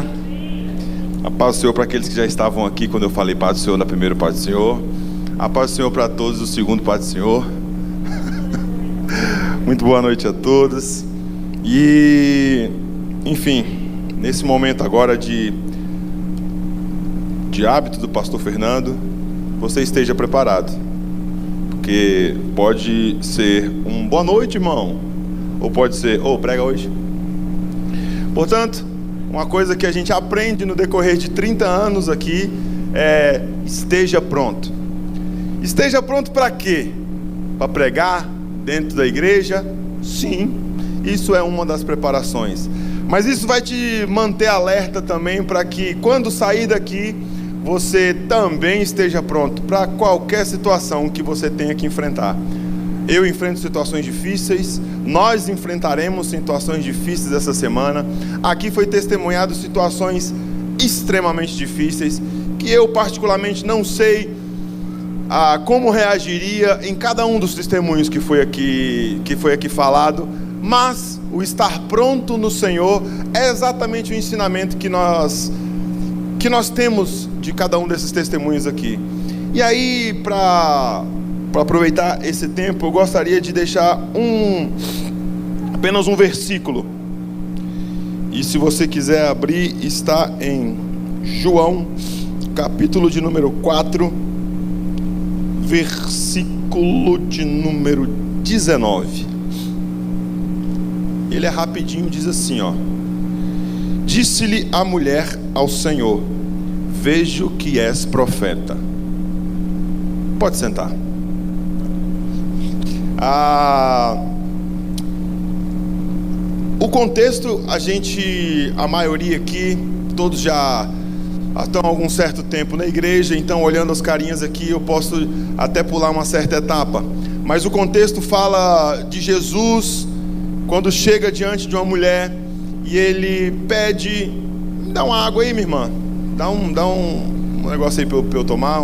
dia. A paz do Senhor para aqueles que já estavam aqui quando eu falei paz do Senhor na primeira paz do Senhor. A paz do Senhor para todos do segundo paz do Senhor. Muito boa noite a todos. E, enfim, nesse momento agora de hábito do pastor Fernando, você esteja preparado. Porque pode ser um boa noite, irmão. Ou pode ser, prega hoje. Portanto, uma coisa que a gente aprende no decorrer de 30 anos aqui é: esteja pronto. Esteja pronto para quê? Para pregar dentro da igreja? Sim, isso é uma das preparações. Mas isso vai te manter alerta também para que quando sair daqui, você também esteja pronto para qualquer situação que você tenha que enfrentar. Eu enfrento situações difíceis, nós enfrentaremos situações difíceis essa semana. Aqui foi testemunhado situações extremamente difíceis, que eu particularmente não sei como reagiria em cada um dos testemunhos que foi aqui falado, mas o estar pronto no Senhor é exatamente o ensinamento que nós temos de cada um desses testemunhos aqui. E aí, para aproveitar esse tempo, eu gostaria de deixar apenas um versículo. E se você quiser abrir, está em João, capítulo de número 4, versículo de número 19. Ele é rapidinho, diz assim, Disse-lhe a mulher ao Senhor: vejo que és profeta. Pode sentar. O contexto, a maioria aqui, todos já estão há algum certo tempo na igreja, então olhando as carinhas aqui eu posso até pular uma certa etapa. Mas o contexto fala de Jesus quando chega diante de uma mulher e ele pede: dá uma água aí, minha irmã, dá um negócio aí para eu tomar.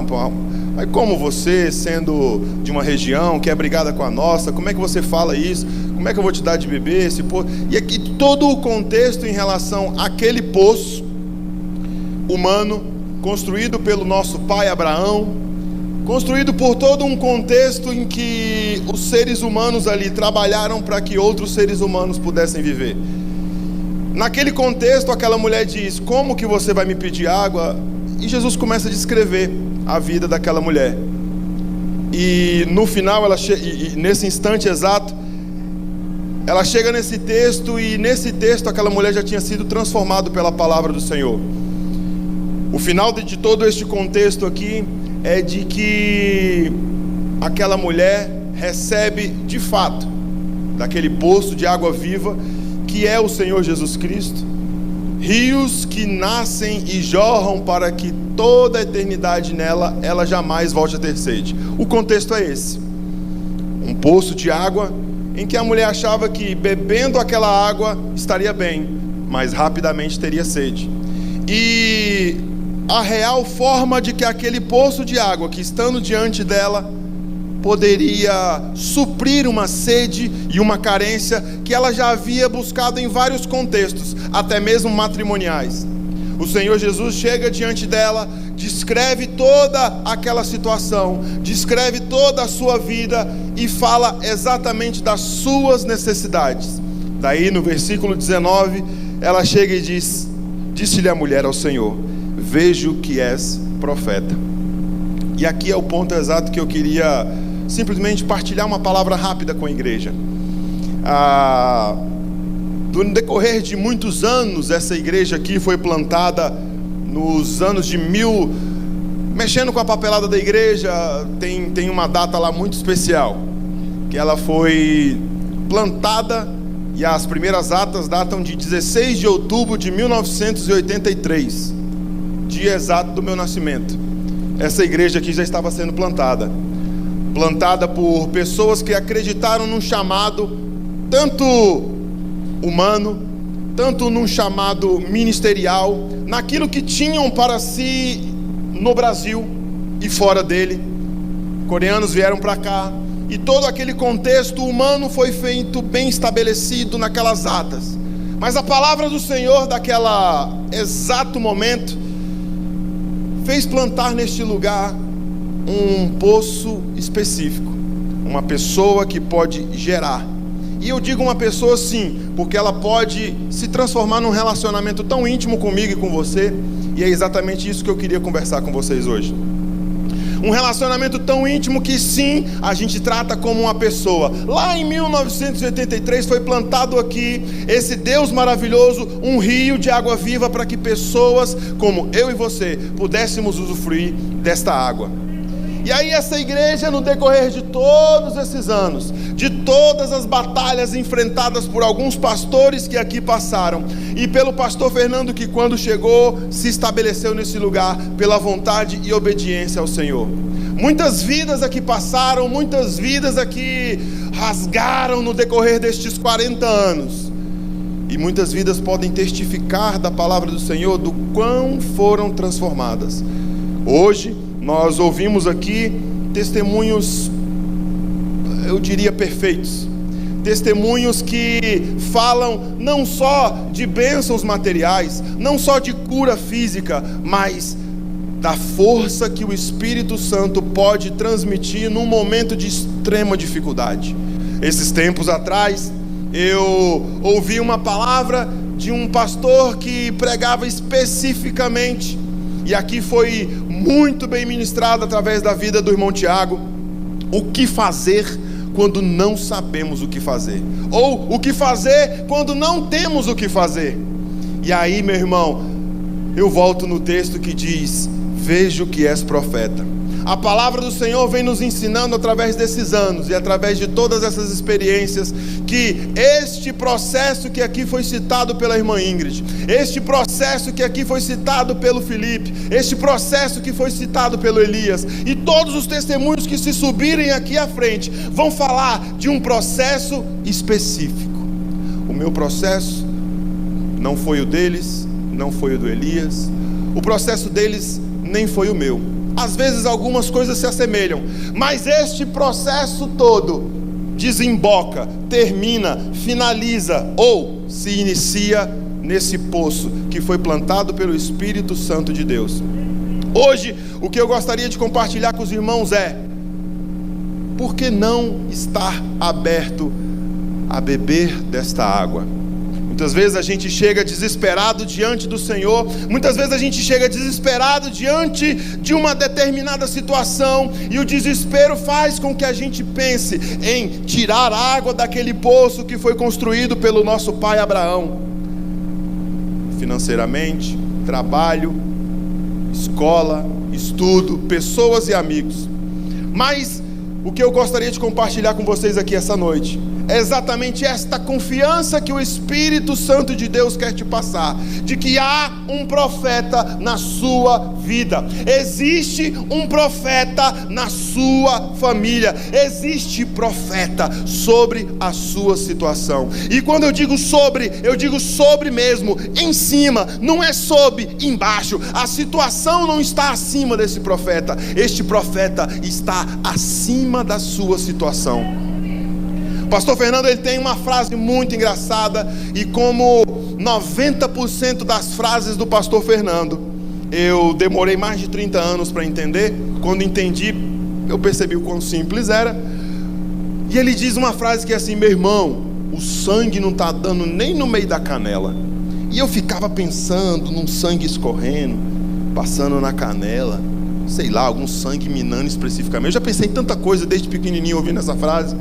Mas como você, sendo de uma região que é brigada com a nossa, como é que você fala isso? Como é que eu vou te dar de beber? E aqui todo o contexto em relação àquele poço humano, construído pelo nosso pai Abraão, construído por todo um contexto em que os seres humanos ali trabalharam para que outros seres humanos pudessem viver. Naquele contexto, aquela mulher diz: como que você vai me pedir água? E Jesus começa a descrever a vida daquela mulher. E no final, nesse instante exato, ela chega nesse texto, e nesse texto aquela mulher já tinha sido transformada pela palavra do Senhor. O final de todo este contexto aqui é de que aquela mulher recebe de fato daquele poço de água viva, que é o Senhor Jesus Cristo, rios que nascem e jorram para que toda a eternidade nela ela jamais volte a ter sede. O contexto é esse: um poço de água em que a mulher achava que bebendo aquela água estaria bem, mas rapidamente teria sede. E a real forma de que aquele poço de água que estando diante dela poderia suprir uma sede e uma carência que ela já havia buscado em vários contextos, até mesmo matrimoniais. O Senhor Jesus chega diante dela, descreve toda aquela situação, descreve toda a sua vida e fala exatamente das suas necessidades. Daí no versículo 19, ela chega e disse-lhe a mulher ao Senhor: vejo que és profeta. E aqui é o ponto exato que eu queria simplesmente partilhar uma palavra rápida com a igreja. No decorrer de muitos anos, essa igreja aqui foi plantada nos anos de mexendo com a papelada da igreja, tem uma data lá muito especial, que ela foi plantada, e as primeiras atas datam de 16 de outubro de 1983, dia exato do meu nascimento. Essa igreja aqui já estava sendo plantada por pessoas que acreditaram num chamado tanto humano, tanto num chamado ministerial, naquilo que tinham para si no Brasil e fora dele. Coreanos vieram para cá, e todo aquele contexto humano foi feito bem estabelecido naquelas atas. Mas a palavra do Senhor, daquela exato momento, fez plantar neste lugar um poço específico, uma pessoa que pode gerar. E eu digo uma pessoa sim, porque ela pode se transformar num relacionamento tão íntimo comigo e com você, e é exatamente isso que eu queria conversar com vocês hoje. Um relacionamento tão íntimo que sim, a gente trata como uma pessoa. Lá em 1983 foi plantado aqui, esse Deus maravilhoso, um rio de água viva para que pessoas como eu e você pudéssemos usufruir desta água. E aí essa igreja, no decorrer de todos esses anos, de todas as batalhas enfrentadas por alguns pastores que aqui passaram, e pelo pastor Fernando, que quando chegou, se estabeleceu nesse lugar, pela vontade e obediência ao Senhor. Muitas vidas aqui passaram, muitas vidas aqui rasgaram no decorrer destes 40 anos. E muitas vidas podem testificar da palavra do Senhor, do quão foram transformadas. Hoje, nós ouvimos aqui testemunhos, eu diria perfeitos, testemunhos que falam não só de bênçãos materiais, não só de cura física, mas da força que o Espírito Santo pode transmitir num momento de extrema dificuldade. Esses tempos atrás, eu ouvi uma palavra de um pastor que pregava especificamente, e aqui foi muito bem ministrado através da vida do irmão Tiago, o que fazer quando não sabemos o que fazer, ou o que fazer quando não temos o que fazer. E aí, meu irmão, eu volto no texto que diz: vejo que és profeta. A palavra do Senhor vem nos ensinando através desses anos e através de todas essas experiências, que este processo que aqui foi citado pela irmã Ingrid, este processo que aqui foi citado pelo Felipe, este processo que foi citado pelo Elias, e todos os testemunhos que se subirem aqui à frente, vão falar de um processo específico. O meu processo não foi o deles, não foi o do Elias, o processo deles nem foi o meu. Às vezes algumas coisas se assemelham, mas este processo todo desemboca, termina, finaliza ou se inicia nesse poço que foi plantado pelo Espírito Santo de Deus. Hoje, o que eu gostaria de compartilhar com os irmãos é: por que não estar aberto a beber desta água? Muitas vezes a gente chega desesperado diante do Senhor, muitas vezes a gente chega desesperado diante de uma determinada situação, e o desespero faz com que a gente pense em tirar água daquele poço que foi construído pelo nosso pai Abraão. Financeiramente, trabalho, escola, estudo, pessoas e amigos. Mas o que eu gostaria de compartilhar com vocês aqui essa noite é exatamente esta confiança que o Espírito Santo de Deus quer te passar, de que há um profeta na sua vida, existe um profeta na sua família, existe profeta sobre a sua situação. E quando eu digo sobre mesmo, em cima, não é sob, embaixo. A situação não está acima desse profeta, este profeta está acima da sua situação. Pastor Fernando, ele tem uma frase muito engraçada, e como 90% das frases do pastor Fernando, eu demorei mais de 30 anos para entender. Quando entendi, eu percebi o quão simples era. E ele diz uma frase que é assim: meu irmão, o sangue não está dando nem no meio da canela. E eu ficava pensando num sangue escorrendo, passando na canela, sei lá, algum sangue minando especificamente. Eu já pensei em tanta coisa desde pequenininho ouvindo essa frase.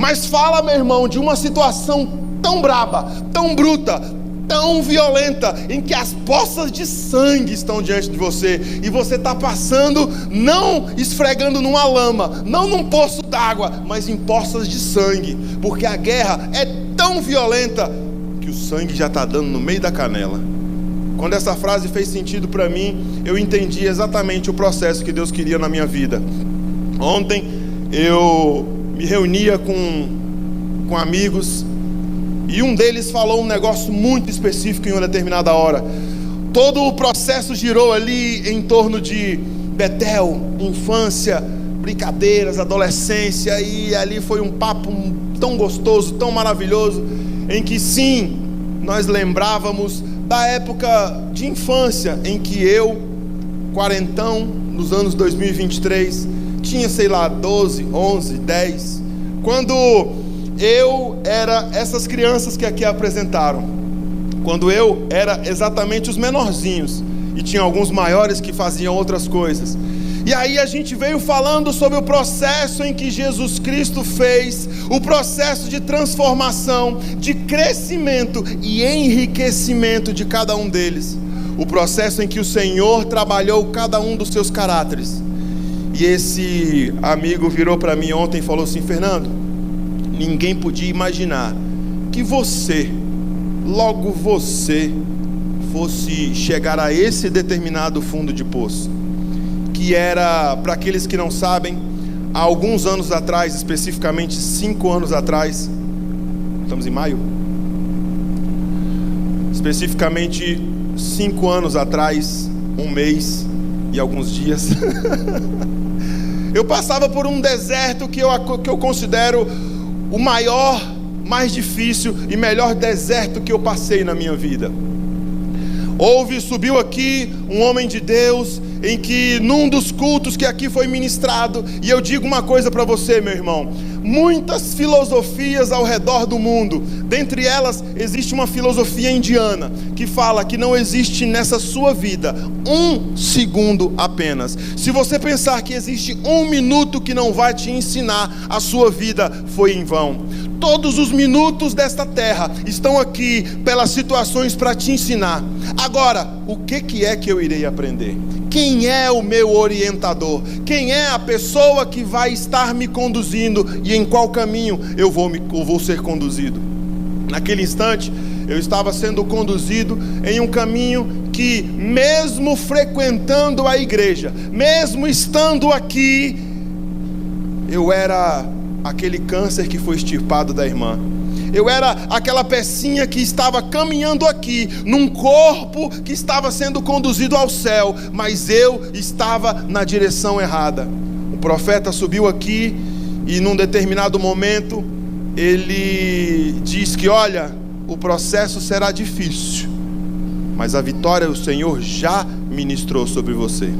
Mas fala, meu irmão, de uma situação tão braba, tão bruta, tão violenta, em que as poças de sangue estão diante de você, e você está passando, não esfregando numa lama, não num poço d'água, mas em poças de sangue, porque a guerra é tão violenta que o sangue já está dando no meio da canela. Quando essa frase fez sentido para mim, eu entendi exatamente o processo que Deus queria na minha vida. Ontem eu me reunia com amigos, e um deles falou um negócio muito específico em uma determinada hora. Todo o processo girou ali em torno de Betel, infância, brincadeiras, adolescência, e ali foi um papo tão gostoso, tão maravilhoso, em que sim, nós lembrávamos da época de infância em que eu, quarentão, nos anos 2023, tinha, 12, 11, 10, quando eu era essas crianças que aqui apresentaram, quando eu era exatamente os menorzinhos, e tinha alguns maiores que faziam outras coisas. E aí a gente veio falando sobre o processo em que Jesus Cristo fez, o processo de transformação, de crescimento e enriquecimento de cada um deles, o processo em que o Senhor trabalhou cada um dos seus caráteres. E esse amigo virou para mim ontem e falou assim: Fernando, ninguém podia imaginar que você, logo você, fosse chegar a esse determinado fundo de poço, que era, para aqueles que não sabem, há alguns anos atrás, especificamente 5 anos atrás, estamos em maio? Especificamente 5 anos atrás, 1 mês e alguns dias, eu passava por um deserto que eu considero o maior, mais difícil e melhor deserto que eu passei na minha vida. Subiu aqui um homem de Deus, em que num dos cultos que aqui foi ministrado, e eu digo uma coisa para você, meu irmão, muitas filosofias ao redor do mundo, dentre elas existe uma filosofia indiana, que fala que não existe nessa sua vida 1 segundo apenas. Se você pensar que existe 1 minuto que não vai te ensinar, a sua vida foi em vão. Todos os minutos desta terra estão aqui pelas situações para te ensinar. Agora, o que é que eu irei aprender? Quem é o meu orientador? Quem é a pessoa que vai estar me conduzindo e em qual caminho eu vou ser conduzido? Naquele instante, eu estava sendo conduzido em um caminho que, mesmo frequentando a igreja, mesmo estando aqui, eu era aquele câncer que foi extirpado da irmã. Eu era aquela pecinha que estava caminhando aqui, num corpo que estava sendo conduzido ao céu, mas eu estava na direção errada. O profeta subiu aqui e num determinado momento ele diz que, olha, o processo será difícil, mas a vitória o Senhor já ministrou sobre você.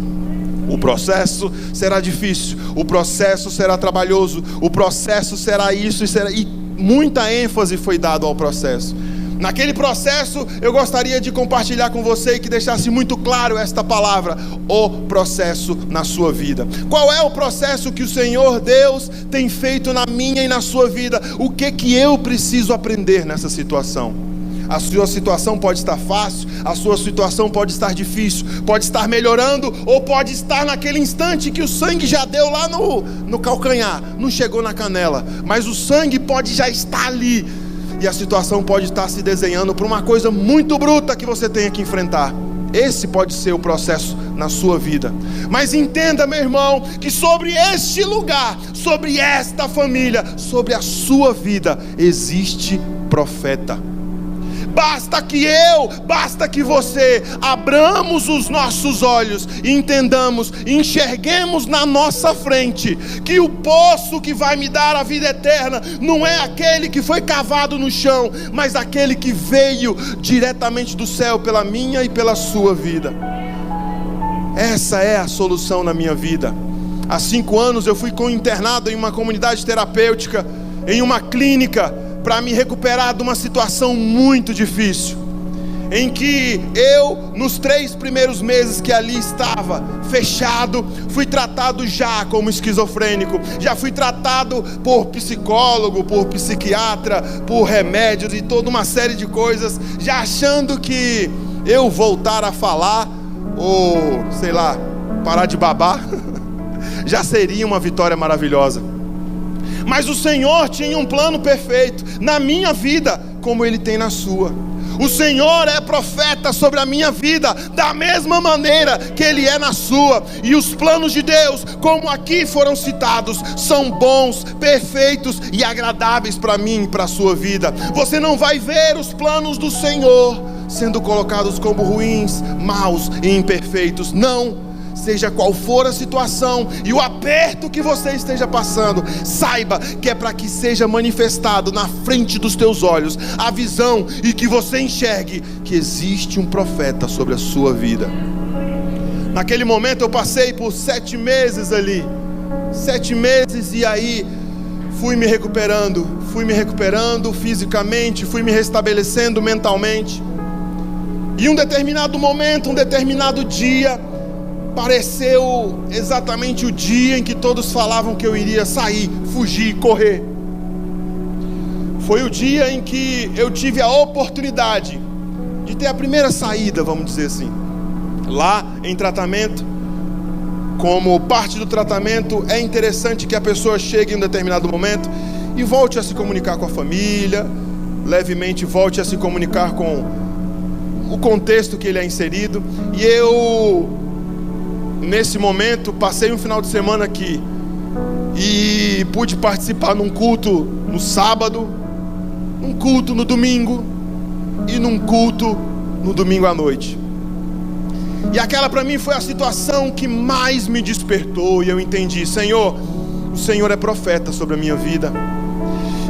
O processo será difícil, o processo será trabalhoso, o processo será isso e muita ênfase foi dada ao processo. Naquele processo eu gostaria de compartilhar com você e que deixasse muito claro esta palavra: o processo na sua vida. Qual é o processo que o Senhor Deus tem feito na minha e na sua vida? O que eu preciso aprender nessa situação? A sua situação pode estar fácil, a sua situação pode estar difícil, pode estar melhorando, ou pode estar naquele instante que o sangue já deu lá no calcanhar, não chegou na canela, mas o sangue pode já estar ali, e a situação pode estar se desenhando para uma coisa muito bruta que você tenha que enfrentar. Esse pode ser o processo na sua vida. Mas entenda, meu irmão, que sobre este lugar, sobre esta família, sobre a sua vida, existe profeta. Basta que você abramos os nossos olhos e entendamos, enxerguemos na nossa frente que o poço que vai me dar a vida eterna não é aquele que foi cavado no chão, mas aquele que veio diretamente do céu pela minha e pela sua vida. Essa é a solução na minha vida. Há 5 anos eu fui internado em uma comunidade terapêutica, em uma clínica, para me recuperar de uma situação muito difícil, em que eu, nos 3 primeiros meses que ali estava fechado, fui tratado já como esquizofrênico, já fui tratado por psicólogo, por psiquiatra, por remédios e toda uma série de coisas, já achando que eu voltar a falar, ou sei lá, parar de babar, já seria uma vitória maravilhosa. Mas o Senhor tinha um plano perfeito na minha vida, como Ele tem na sua. O Senhor é profeta sobre a minha vida, da mesma maneira que Ele é na sua. E os planos de Deus, como aqui foram citados, são bons, perfeitos e agradáveis para mim e para a sua vida. Você não vai ver os planos do Senhor sendo colocados como ruins, maus e imperfeitos. Não. seja qual for a situação e o aperto que você esteja passando, saiba que é para que seja manifestado na frente dos teus olhos a visão e que você enxergue que existe um profeta sobre a sua vida. Naquele momento eu passei por 7 meses ali, 7 meses, e aí fui me recuperando fisicamente, fui me restabelecendo mentalmente. E um determinado momento, um determinado dia, pareceu exatamente o dia em que todos falavam que eu iria sair, fugir, correr. Foi o dia em que eu tive a oportunidade de ter a primeira saída, vamos dizer assim. Lá em tratamento, como parte do tratamento, é interessante que a pessoa chegue em um determinado momento e volte a se comunicar com a família, levemente volte a se comunicar com o contexto que ele é inserido. E eu, nesse momento, passei um final de semana aqui e pude participar num culto no sábado, num culto no domingo e num culto no domingo à noite. E aquela para mim foi a situação que mais me despertou, e eu entendi: Senhor, o Senhor é profeta sobre a minha vida.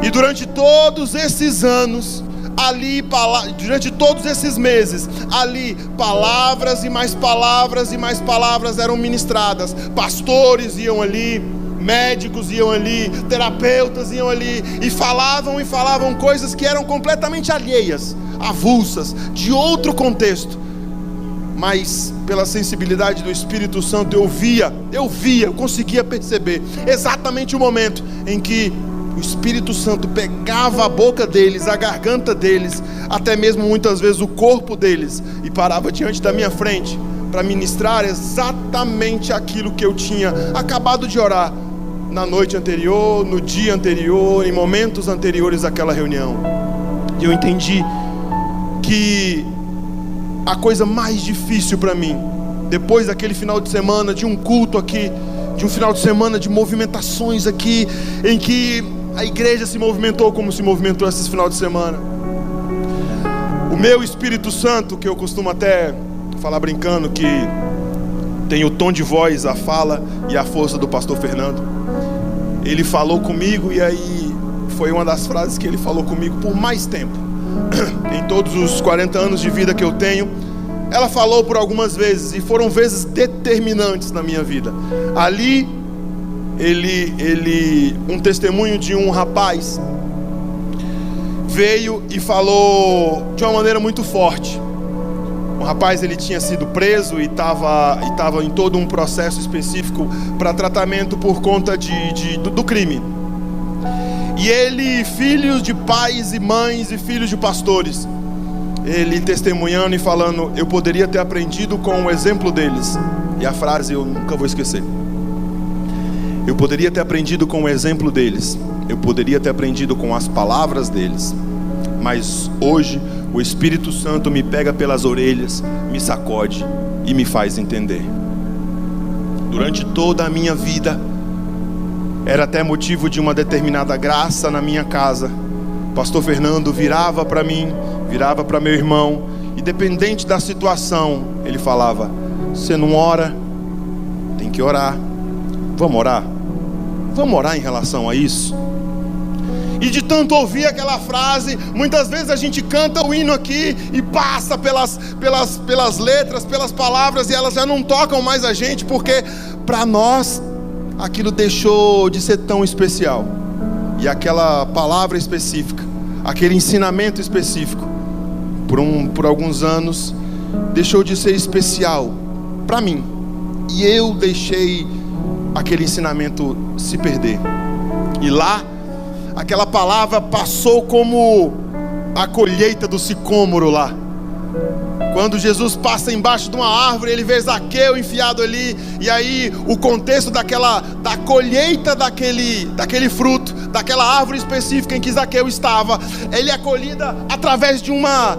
E durante todos esses anos, ali, durante todos esses meses, ali, palavras e mais palavras e mais palavras eram ministradas. Pastores iam ali, médicos iam ali, terapeutas iam ali, e falavam coisas que eram completamente alheias, avulsas, de outro contexto. Mas pela sensibilidade do Espírito Santo eu conseguia perceber exatamente o momento em que o Espírito Santo pegava a boca deles, a garganta deles, até mesmo muitas vezes o corpo deles, e parava diante da minha frente para ministrar exatamente aquilo que eu tinha acabado de orar na noite anterior, no dia anterior, em momentos anteriores àquela reunião. E eu entendi que a coisa mais difícil para mim, depois daquele final de semana, de um culto aqui, de um final de semana de movimentações aqui, em que a igreja se movimentou como se movimentou esse final de semana, o meu Espírito Santo, que eu costumo até falar brincando que tem o tom de voz, a fala e a força do pastor Fernando, ele falou comigo, e aí foi uma das frases que ele falou comigo por mais tempo. Em todos os 40 anos de vida que eu tenho, ela falou por algumas vezes, e foram vezes determinantes na minha vida. Ali, um testemunho de um rapaz veio e falou de uma maneira muito forte. O rapaz, ele tinha sido preso e estava em todo um processo específico para tratamento por conta do crime. E ele, filho de pais e mães e filhos de pastores, ele testemunhando e falando: eu poderia ter aprendido com o exemplo deles. E a frase eu nunca vou esquecer: eu poderia ter aprendido com o exemplo deles, eu poderia ter aprendido com as palavras deles, mas hoje o Espírito Santo me pega pelas orelhas, me sacode e me faz entender. Durante toda a minha vida, era até motivo de uma determinada graça na minha casa. Pastor Fernando virava para mim, virava para meu irmão, e dependente da situação, ele falava: você não ora? Tem que orar. Vamos orar? Vamos orar em relação a isso? E de tanto ouvir aquela frase, muitas vezes a gente canta o hino aqui e passa pelas letras, pelas palavras, e elas já não tocam mais a gente, porque para nós aquilo deixou de ser tão especial. E aquela palavra específica, aquele ensinamento específico, por alguns anos, deixou de ser especial para mim. E eu deixei aquele ensinamento se perder. E lá, aquela palavra passou como a colheita do sicômoro lá. Quando Jesus passa embaixo de uma árvore, ele vê Zaqueu enfiado ali, e aí o contexto da colheita daquele fruto, daquela árvore específica em que Zaqueu estava, ele é colhida através de uma...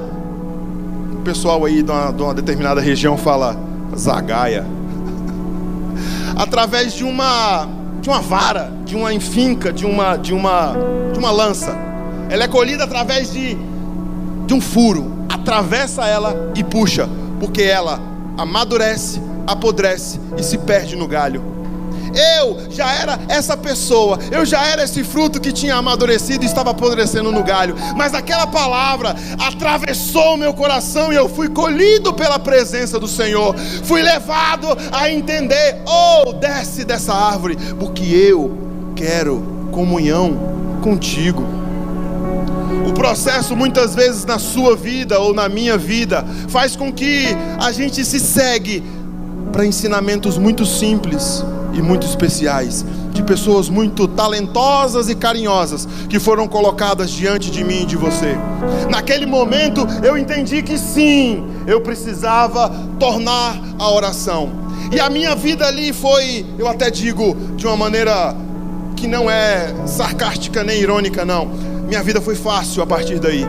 O pessoal aí de uma determinada região fala zagaia. Através de uma vara, de uma enfinca, de uma lança. Ela é colhida através de um furo. Atravessa ela e puxa, porque ela amadurece, apodrece e se perde no galho. Eu já era essa pessoa, eu já era esse fruto que tinha amadurecido e estava apodrecendo no galho. Mas aquela palavra atravessou o meu coração e eu fui colhido pela presença do Senhor. Fui levado a entender: desce dessa árvore, porque eu quero comunhão contigo. O processo muitas vezes na sua vida ou na minha vida faz com que a gente se segue para ensinamentos muito simples e muito especiais, de pessoas muito talentosas e carinhosas que foram colocadas diante de mim e de você. Naquele momento eu entendi que sim, eu precisava tornar a oração. E a minha vida ali foi, eu até digo de uma maneira que não é sarcástica nem irônica não, minha vida foi fácil a partir daí.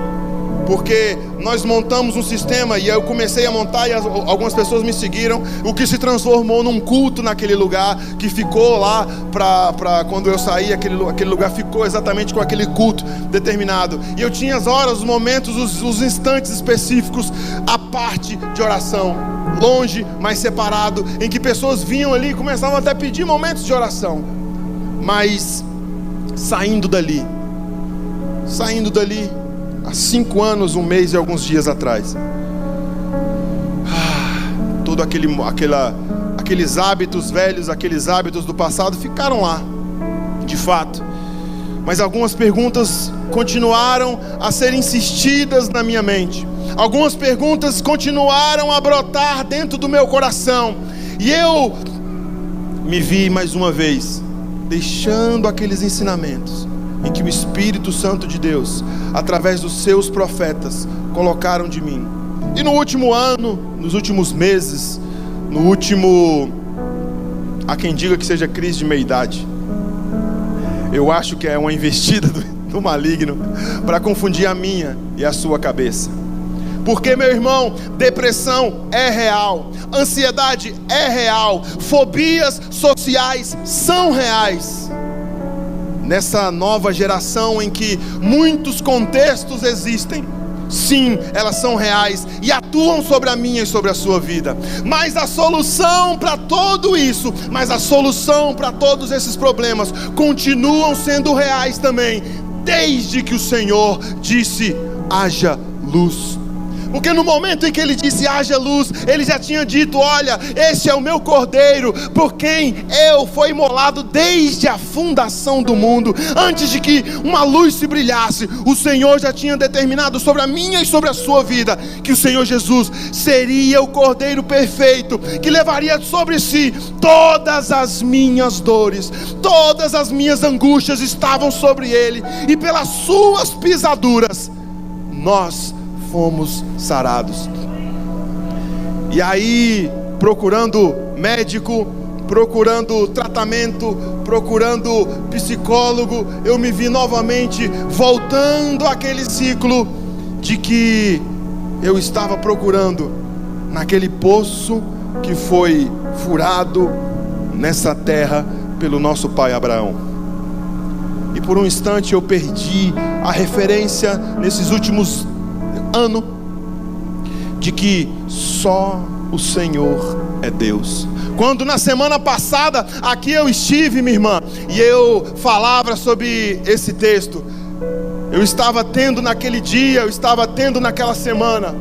Porque nós montamos um sistema e eu comecei a montar e algumas pessoas me seguiram, o que se transformou num culto naquele lugar, que ficou lá para quando eu saí, aquele lugar ficou exatamente com aquele culto determinado. E eu tinha as horas, os momentos, os instantes específicos, a parte de oração, longe, mas separado, em que pessoas vinham ali e começavam até a pedir momentos de oração. Mas saindo dali, há 5 anos, 1 mês e alguns dias atrás, todo aqueles hábitos velhos, aqueles hábitos do passado ficaram lá, de fato. Mas algumas perguntas continuaram a ser insistidas na minha mente. Algumas perguntas continuaram a brotar dentro do meu coração. E eu me vi mais uma vez deixando aqueles ensinamentos em que o Espírito Santo de Deus, através dos seus profetas, colocaram de mim. E no último ano, nos últimos meses, há quem diga que seja crise de meia-idade. Eu acho que é uma investida do maligno para confundir a minha e a sua cabeça. Porque, meu irmão, depressão é real, ansiedade é real, fobias sociais são reais. Nessa nova geração em que muitos contextos existem, sim, elas são reais e atuam sobre a minha e sobre a sua vida. Mas a solução para tudo isso, mas a solução para todos esses problemas continuam sendo reais também, desde que o Senhor disse: haja luz. Porque no momento em que ele disse haja luz, ele já tinha dito: olha, este é o meu cordeiro, por quem eu fui imolado desde a fundação do mundo. Antes de que uma luz se brilhasse, o Senhor já tinha determinado sobre a minha e sobre a sua vida, que o Senhor Jesus seria o cordeiro perfeito, que levaria sobre si todas as minhas dores, todas as minhas angústias estavam sobre ele, e pelas suas pisaduras nós fomos sarados. E aí, procurando médico, procurando tratamento, procurando psicólogo, eu me vi novamente voltando àquele ciclo de que eu estava procurando naquele poço que foi furado nessa terra pelo nosso pai Abraão. E por um instante eu perdi a referência nesses últimos anos de que só o Senhor é Deus. Quando na semana passada aqui eu estive, minha irmã, e eu falava sobre esse texto, eu estava tendo naquele dia, eu estava tendo naquela semana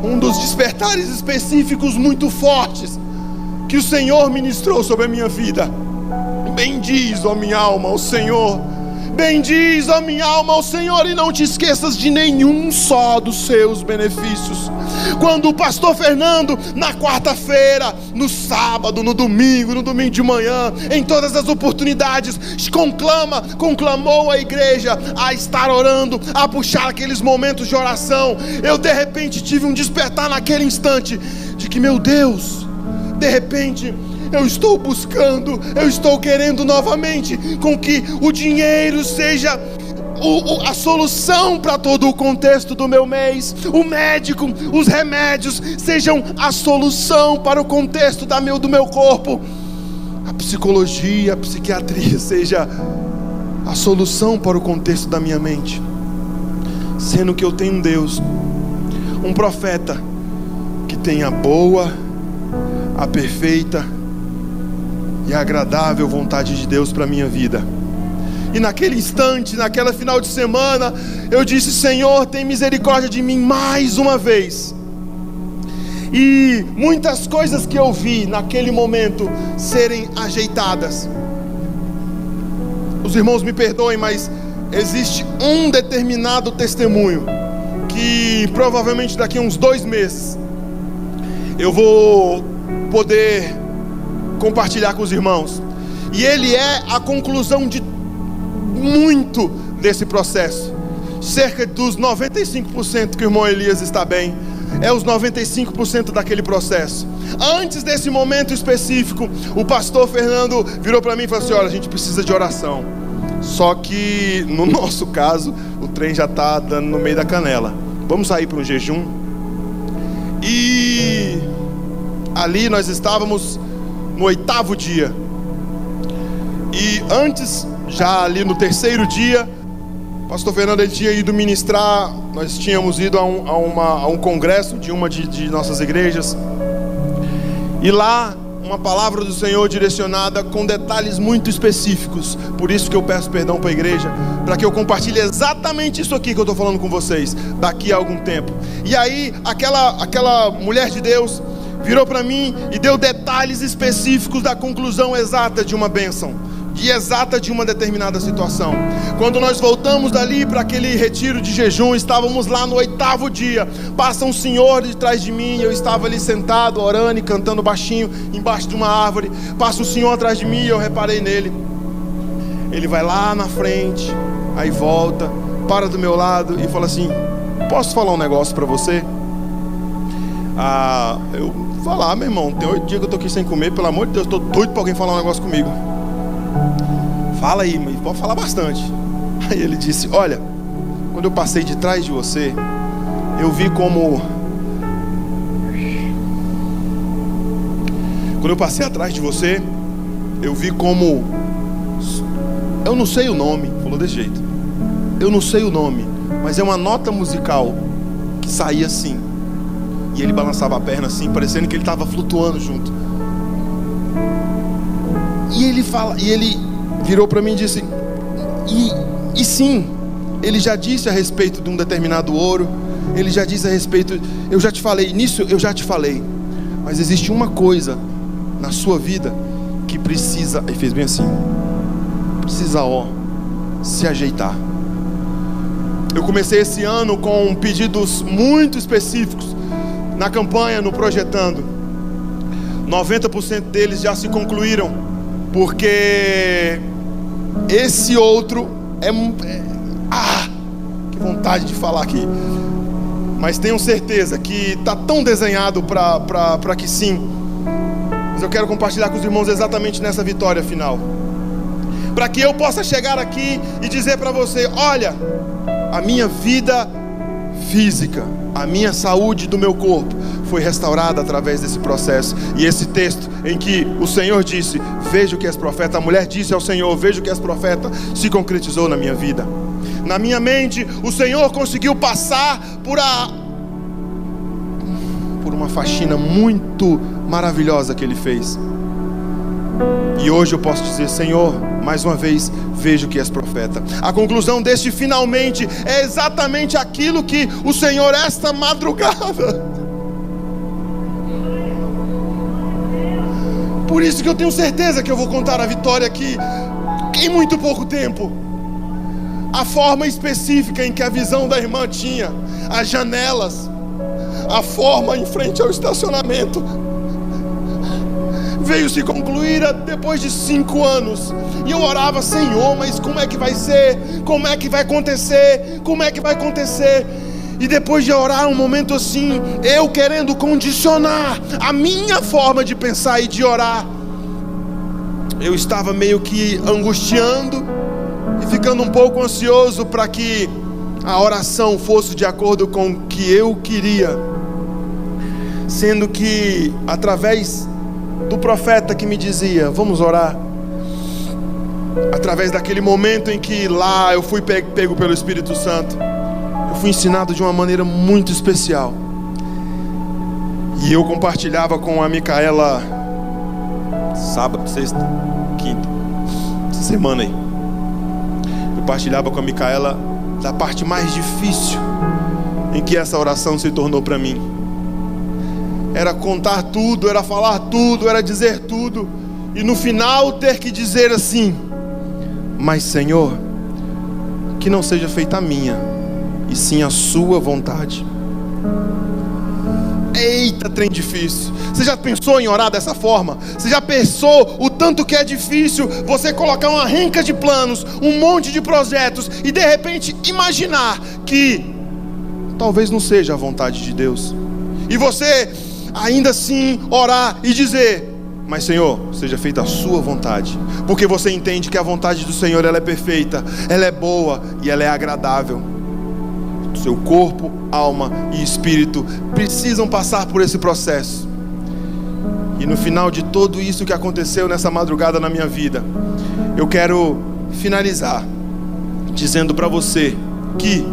um dos despertares específicos muito fortes que o Senhor ministrou sobre a minha vida. Bendiz, ó minha alma, o Senhor. Bendiz, ó minha alma, ao Senhor, e não te esqueças de nenhum só dos seus benefícios. Quando o pastor Fernando, na quarta-feira, no sábado, no domingo de manhã, em todas as oportunidades, conclamou a igreja a estar orando, a puxar aqueles momentos de oração, eu de repente tive um despertar naquele instante, de que, meu Deus, de repente eu estou buscando, eu estou querendo novamente com que o dinheiro seja a solução para todo o contexto do meu mês, o médico, os remédios sejam a solução para o contexto do meu corpo, a psicologia, a psiquiatria seja a solução para o contexto da minha mente, sendo que eu tenho um Deus, um profeta que tem a boa, a perfeita e agradável vontade de Deus para a minha vida. E naquele instante, naquela final de semana, eu disse: Senhor, tem misericórdia de mim mais uma vez. E muitas coisas que eu vi naquele momento serem ajeitadas. Os irmãos me perdoem, mas existe um determinado testemunho que provavelmente daqui a uns 2 meses eu vou poder compartilhar com os irmãos. E ele é a conclusão de muito desse processo. Cerca dos 95% que o irmão Elias está bem, é os 95% daquele processo. Antes desse momento específico, o pastor Fernando virou para mim e falou assim: olha, a gente precisa de oração. Só que no nosso caso, o trem já está dando no meio da canela. Vamos sair para um jejum. E ali nós estávamos no 8º dia. E antes, já ali no 3º dia, o pastor Fernando, ele tinha ido ministrar. Nós tínhamos ido a um congresso de uma de nossas igrejas. E lá, uma palavra do Senhor direcionada com detalhes muito específicos. Por isso que eu peço perdão para a igreja, para que eu compartilhe exatamente isso aqui que eu estou falando com vocês daqui a algum tempo. E aí aquela mulher de Deus virou para mim e deu detalhes específicos da conclusão exata de uma bênção, e exata de uma determinada situação. Quando nós voltamos dali para aquele retiro de jejum, estávamos lá no 8º dia. Passa um senhor de trás de mim, eu estava ali sentado, orando e cantando baixinho, embaixo de uma árvore. Passa um senhor atrás de mim, eu reparei nele. Ele vai lá na frente, aí volta, para do meu lado e fala assim: posso falar um negócio para você? Eu vou falar, meu irmão, tem 8 dias que eu estou aqui sem comer, pelo amor de Deus, estou doido para alguém falar um negócio comigo. Fala aí, mas pode falar bastante. Aí ele disse: olha, quando eu passei de trás de você, eu vi como... Quando eu passei atrás de você, eu vi como... Eu não sei o nome, falou desse jeito. Eu não sei o nome, mas é uma nota musical que saía assim. E ele balançava a perna assim, parecendo que ele estava flutuando junto. E ele virou para mim e disse: e sim, ele já disse a respeito de um determinado ouro, ele já disse a respeito, eu já te falei, nisso eu já te falei, mas existe uma coisa na sua vida que precisa, ele fez bem assim, precisa se ajeitar. Eu comecei esse ano com pedidos muito específicos na campanha, no Projetando. 90% deles já se concluíram, porque esse outro que vontade de falar aqui, mas tenho certeza que está tão desenhado para que sim. Mas eu quero compartilhar com os irmãos exatamente nessa vitória final, para que eu possa chegar aqui e dizer para você: olha, a minha vida física, a minha saúde do meu corpo foi restaurada através desse processo. E esse texto em que o Senhor disse: veja o que és profeta, a mulher disse ao Senhor: veja o que és profeta, se concretizou na minha vida. Na minha mente, o Senhor conseguiu passar por uma faxina muito maravilhosa que Ele fez. E hoje eu posso dizer: Senhor, mais uma vez, vejo que és profeta. A conclusão deste finalmente é exatamente aquilo que o Senhor, esta madrugada... Por isso que eu tenho certeza que eu vou contar a vitória aqui em muito pouco tempo. A forma específica em que a visão da irmã tinha, as janelas, a forma em frente ao estacionamento, veio se concluir depois de 5 anos. E eu orava: Senhor, mas como é que vai ser? Como é que vai acontecer? Como é que vai acontecer? E depois de orar um momento assim, eu querendo condicionar a minha forma de pensar e de orar, eu estava meio que angustiando e ficando um pouco ansioso para que a oração fosse de acordo com o que eu queria, sendo que através do profeta que me dizia: vamos orar, através daquele momento em que lá eu fui pego pelo Espírito Santo, eu fui ensinado de uma maneira muito especial. E eu compartilhava com a Micaela sábado, sexta, quinta, essa semana aí. Eu compartilhava com a Micaela da parte mais difícil em que essa oração se tornou para mim. Era contar tudo, era falar tudo, era dizer tudo, e no final ter que dizer assim: mas Senhor, que não seja feita a minha, e sim a sua vontade. Eita, trem difícil. Você já pensou em orar dessa forma? Você já pensou o tanto que é difícil você colocar uma renca de planos, um monte de projetos, e de repente imaginar que talvez não seja a vontade de Deus, e você ainda assim orar e dizer: mas Senhor, seja feita a sua vontade, porque você entende que a vontade do Senhor, ela é perfeita, ela é boa e ela é agradável. Seu corpo, alma e espírito precisam passar por esse processo. E no final de tudo isso que aconteceu nessa madrugada na minha vida, eu quero finalizar dizendo para você que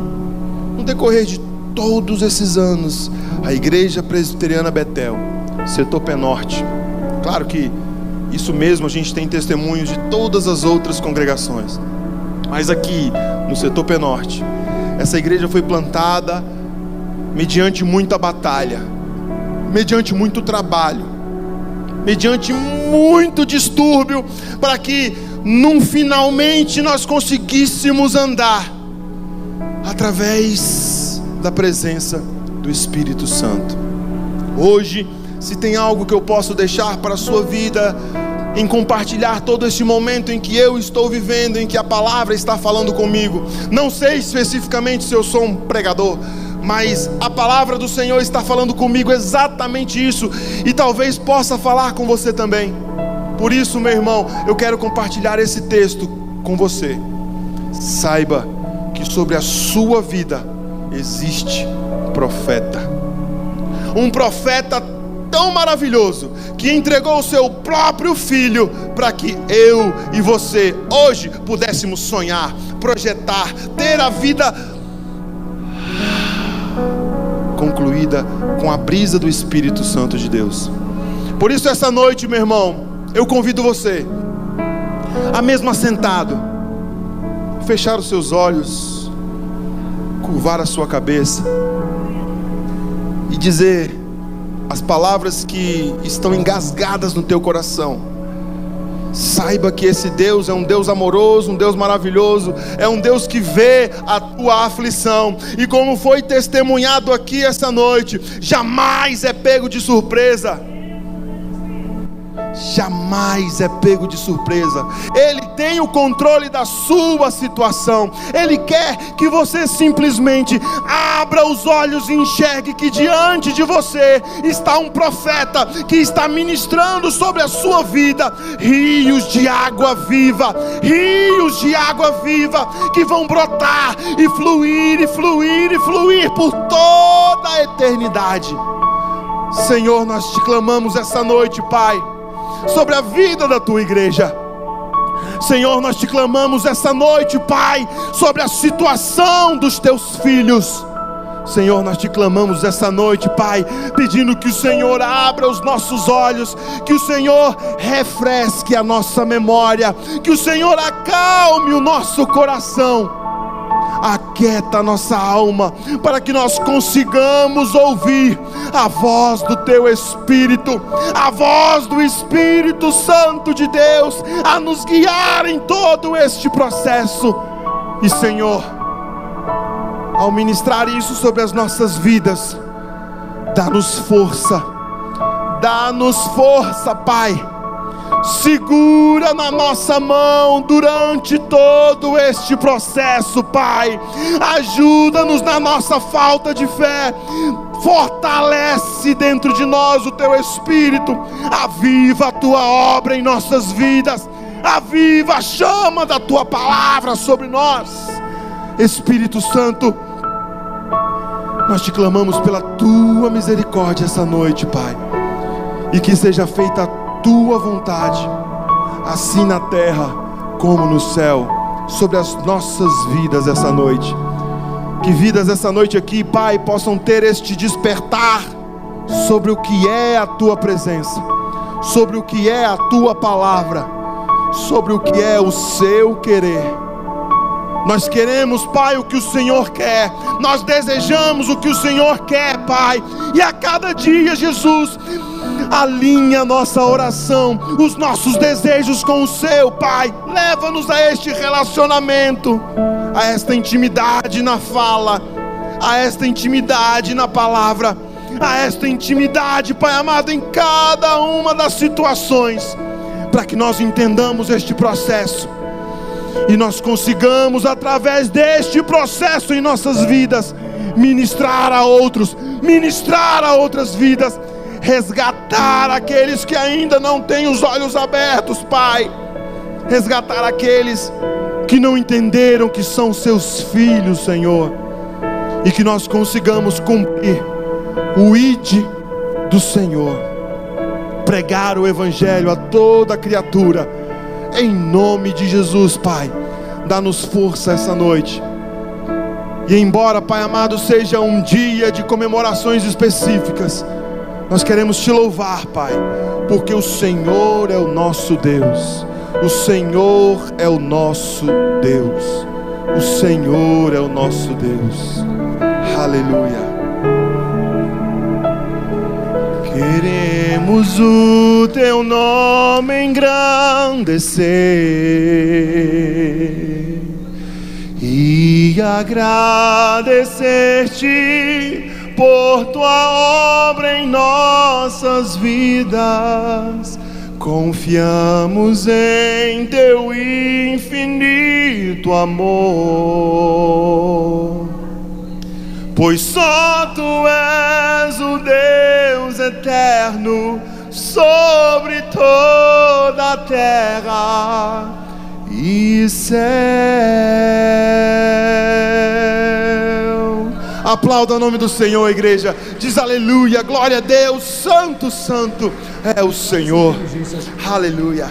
no decorrer de todos esses anos, a Igreja Presbiteriana Betel, setor Pé Norte, claro que isso mesmo, a gente tem testemunhos de todas as outras congregações, mas aqui no setor Pé Norte, essa igreja foi plantada mediante muita batalha, mediante muito trabalho, mediante muito distúrbio, para que finalmente nós conseguíssemos andar através da presença do Espírito Santo. Hoje, se tem algo que eu posso deixar para a sua vida, em compartilhar todo este momento em que eu estou vivendo, em que a palavra está falando comigo, não sei especificamente se eu sou um pregador, mas a palavra do Senhor está falando comigo exatamente isso, e talvez possa falar com você também. Por isso, meu irmão, eu quero compartilhar esse texto com você. Saiba que sobre a sua vida existe profeta, um profeta tão maravilhoso, que entregou o seu próprio filho para que eu e você hoje pudéssemos sonhar, projetar, ter a vida concluída com a brisa do Espírito Santo de Deus. Por isso, essa noite, meu irmão, eu convido você a mesmo assentado, fechar os seus olhos, curvar a sua cabeça e dizer as palavras que estão engasgadas no teu coração. Saiba que esse Deus é um Deus amoroso, um Deus maravilhoso, é um Deus que vê a tua aflição, e como foi testemunhado aqui essa noite, jamais é pego de surpresa. Jamais é pego de surpresa. Ele tem o controle da sua situação. Ele quer que você simplesmente abra os olhos e enxergue que diante de você está um profeta que está ministrando sobre a sua vida rios de água viva, rios de água viva que vão brotar e fluir e fluir e fluir por toda a eternidade. Senhor, nós te clamamos essa noite, Pai, sobre a vida da tua igreja. Senhor, nós te clamamos essa noite, Pai, sobre a situação dos teus filhos. Senhor, nós te clamamos essa noite, Pai, pedindo que o Senhor abra os nossos olhos, que o Senhor refresque a nossa memória, que o Senhor acalme o nosso coração, aquieta a nossa alma, para que nós consigamos ouvir a voz do teu Espírito, a voz do Espírito Santo de Deus, a nos guiar em todo este processo. E Senhor, ao ministrar isso sobre as nossas vidas, dá-nos força, Pai. Segura na nossa mão durante todo este processo, Pai. Ajuda-nos na nossa falta de fé. Fortalece dentro de nós o teu Espírito. Aviva a tua obra em nossas vidas. Aviva a chama da tua palavra sobre nós. Espírito Santo, nós te clamamos pela tua misericórdia essa noite, Pai, e que seja feita a tua vontade, assim na terra como no céu, sobre as nossas vidas essa noite. Que vidas essa noite aqui, Pai, possam ter este despertar sobre o que é a tua presença, sobre o que é a tua palavra, sobre o que é o seu querer. Nós queremos, Pai, o que o Senhor quer, nós desejamos o que o Senhor quer, Pai, e a cada dia, Jesus, alinha a nossa oração, os nossos desejos com o seu, Pai. Leva-nos a este relacionamento, a esta intimidade na fala, a esta intimidade na palavra, a esta intimidade, Pai amado, em cada uma das situações, para que nós entendamos este processo e nós consigamos, através deste processo em nossas vidas, ministrar a outros, ministrar a outras vidas, resgatar aqueles que ainda não têm os olhos abertos, Pai, resgatar aqueles que não entenderam que são seus filhos, Senhor, e que nós consigamos cumprir o ID do Senhor, pregar o Evangelho a toda criatura, em nome de Jesus, Pai. Dá-nos força essa noite, e embora, Pai amado, seja um dia de comemorações específicas, nós queremos te louvar, Pai, porque o Senhor é o nosso Deus, o Senhor é o nosso Deus, o Senhor é o nosso Deus. Aleluia. Queremos o teu nome engrandecer e agradecer-te por tua obra em nossas vidas. Confiamos em teu infinito amor, pois só tu és o Deus eterno sobre toda a terra e céu. Aplauda o nome do Senhor, igreja. Diz aleluia, glória a Deus. Santo, santo é o Senhor. Aleluia.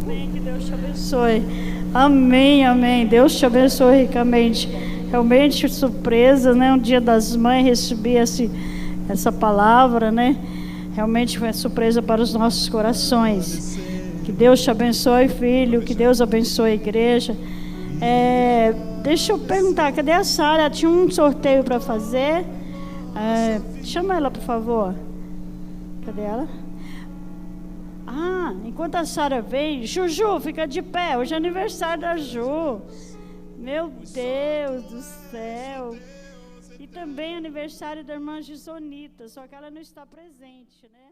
Amém, que Deus te abençoe. Amém, amém. Deus te abençoe ricamente. Realmente surpresa, né? Um dia das mães receber essa palavra, né? Realmente foi surpresa para os nossos corações. Que Deus te abençoe, filho. Que Deus abençoe a igreja. Deixa eu perguntar, cadê a Sara? Tinha um sorteio para fazer. Chama ela, por favor. Cadê ela? Enquanto a Sara vem, Juju, fica de pé. Hoje é aniversário da Ju. Meu Deus do céu. E também aniversário da irmã Gisonita, só que ela não está presente, né?